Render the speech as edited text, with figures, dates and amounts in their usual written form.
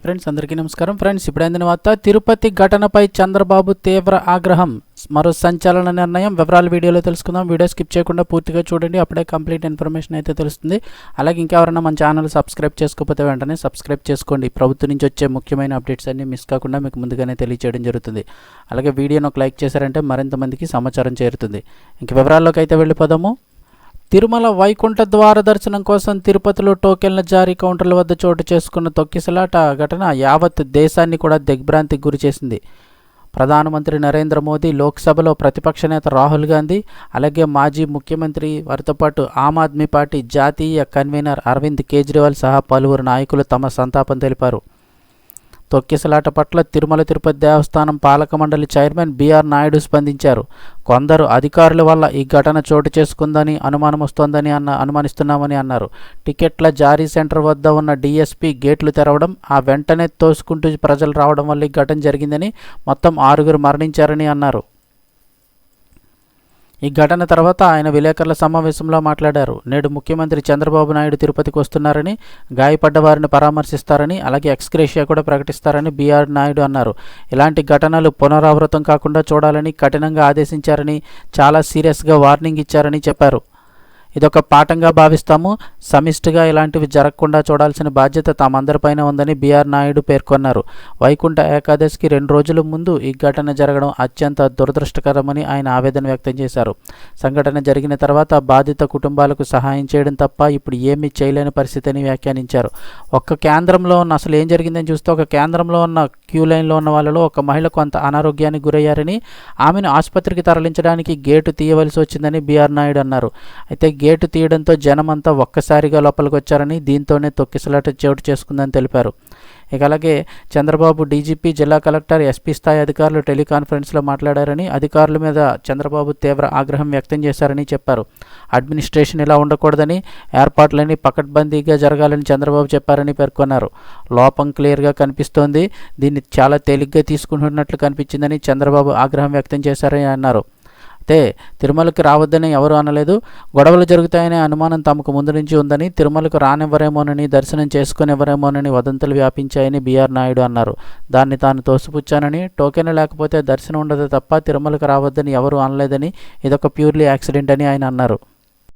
Friends అందరికీ నమస్కారం. Friends ఇప్పుడైందిన వార్త, తిరుపతి ఘటనపై చంద్రబాబు తీవ్ర ఆగ్రహం, మరో సంచలన నిర్ణయం. వివరాలు వీడియోలో తెలుసుకుందాం. వీడియో స్కిప్ చేయకుండా పూర్తిగా చూడండి, అప్పుడే కంప్లీట్ ఇన్ఫర్మేషన్ అయితే తెలుస్తుంది. అలాగే ఇంకెవరైనా మన ఛానల్ సబ్స్క్రైబ్ చేసుకోకపోతే వెంటనే సబ్స్క్రైబ్ చేసుకోండి. ప్రభుత్వం నుంచి వచ్చే ముఖ్యమైన అప్డేట్స్ అన్ని మిస్ కాకుండా మీకు ముందుగానే తెలియజేయడం జరుగుతుంది. అలాగే వీడియోను ఒక లైక్ చేశారంటే మరింత మందికి సమాచారం చేరుతుంది. ఇంక వివరాల్లోకి అయితే వెళ్ళిపోదాము. తిరుమల వైకుంఠ ద్వార దర్శనం కోసం తిరుపతిలో టోకెన్ల జారీ కౌంటర్ల వద్ద చోటు చేసుకున్న తొక్కిసలాట ఘటన యావత్ దేశాన్ని కూడా దిగ్భ్రాంతికి గురిచేసింది. ప్రధానమంత్రి నరేంద్ర మోదీ, లోక్సభలో ప్రతిపక్ష నేత రాహుల్ గాంధీ, అలాగే మాజీ ముఖ్యమంత్రి వారితో పాటు ఆమ్ ఆద్మీ పార్టీ జాతీయ కన్వీనర్ అరవింద్ కేజ్రీవాల్ సహా పలువురు నాయకులు తమ సంతాపం తెలిపారు. తొక్కిసలాట పట్ల తిరుమల తిరుపతి దేవస్థానం పాలక మండలి చైర్మన్ బిఆర్ నాయుడు స్పందించారు. కొందరు అధికారుల వల్ల ఈ ఘటన చోటు చేసుకుందని అనుమానిస్తున్నామని అన్నారు. టికెట్ల జారీ సెంటర్ వద్ద ఉన్న డీఎస్పీ గేట్లు తెరవడం, ఆ వెంటనే తోసుకుంటూ ప్రజలు రావడం వల్ల ఈ ఘటన జరిగిందని, మొత్తం 6 మరణించారని అన్నారు. ఈ ఘటన తర్వాత ఆయన విలేకరుల సమావేశంలో మాట్లాడారు. నేడు ముఖ్యమంత్రి చంద్రబాబు నాయుడు తిరుపతికి వస్తున్నారని, గాయపడ్డ వారిని పరామర్శిస్తారని, అలాగే ఎక్స్గ్రేషియా కూడా ప్రకటిస్తారని బిఆర్ నాయుడు అన్నారు. ఇలాంటి ఘటనలు పునరావృతం కాకుండా చూడాలని కఠినంగా ఆదేశించారని, చాలా సీరియస్గా వార్నింగ్ ఇచ్చారని చెప్పారు. ఇదొక పాఠంగా భావిస్తాము. సమిష్టిగా ఇలాంటివి జరగకుండా చూడాల్సిన బాధ్యత తామందరిపైన ఉందని బిఆర్ నాయుడు పేర్కొన్నారు. వైకుంఠ ఏకాదశికి 2 రోజుల ముందు ఈ ఘటన జరగడం అత్యంత దురదృష్టకరమని ఆయన ఆవేదన వ్యక్తం చేశారు. సంఘటన జరిగిన తర్వాత బాధిత కుటుంబాలకు సహాయం చేయడం తప్ప ఇప్పుడు ఏమీ చేయలేని పరిస్థితి అని వ్యాఖ్యానించారు. ఒక్క కేంద్రంలో ఉన్న అసలు ఏం జరిగిందని చూస్తే, ఒక కేంద్రంలో ఉన్న క్యూ లైన్లో ఉన్న వాళ్ళలో ఒక మహిళ కొంత అనారోగ్యానికి గురయ్యారని, ఆమెను ఆసుపత్రికి తరలించడానికి గేటు తీయవలసి వచ్చిందని బిఆర్ నాయుడు అన్నారు. అయితే గేటు తీయడంతో జనమంతా ఒక్కసారిగా లోపలికి వచ్చారని, దీంతోనే తొక్కిసలాట చోటు చేసుకుందని తెలిపారు. ఇక అలాగే చంద్రబాబు డీజీపీ, జిల్లా కలెక్టర్, ఎస్పీ స్థాయి అధికారులు టెలికాన్ఫరెన్స్లో మాట్లాడారని, అధికారుల మీద చంద్రబాబు తీవ్ర ఆగ్రహం వ్యక్తం చేశారని చెప్పారు. అడ్మినిస్ట్రేషన్ ఇలా ఉండకూడదని, ఏర్పాట్లన్నీ పకడ్బందీగా జరగాలని చంద్రబాబు చెప్పారని పేర్కొన్నారు. లోపం క్లియర్గా కనిపిస్తోంది, దీన్ని చాలా తేలిగ్గా తీసుకుంటున్నట్లు కనిపించిందని చంద్రబాబు ఆగ్రహం వ్యక్తం చేశారని అన్నారు. అయితే తిరుమలకి రావద్దని ఎవరు అనలేదు, గొడవలు జరుగుతాయనే అనుమానం తమకు ముందు నుంచి ఉందని, తిరుమలకు రానివ్వరేమోనని, దర్శనం చేసుకునివ్వరేమోనని వదంతులు వ్యాపించాయని బిఆర్ నాయుడు అన్నారు. దాన్ని తాను తోసిపుచ్చానని, టోకెన్ లేకపోతే దర్శనం ఉండదు తప్ప తిరుమలకు రావద్దని ఎవరు అనలేదని, ఇదొక ప్యూర్లీ యాక్సిడెంట్ అని ఆయన అన్నారు.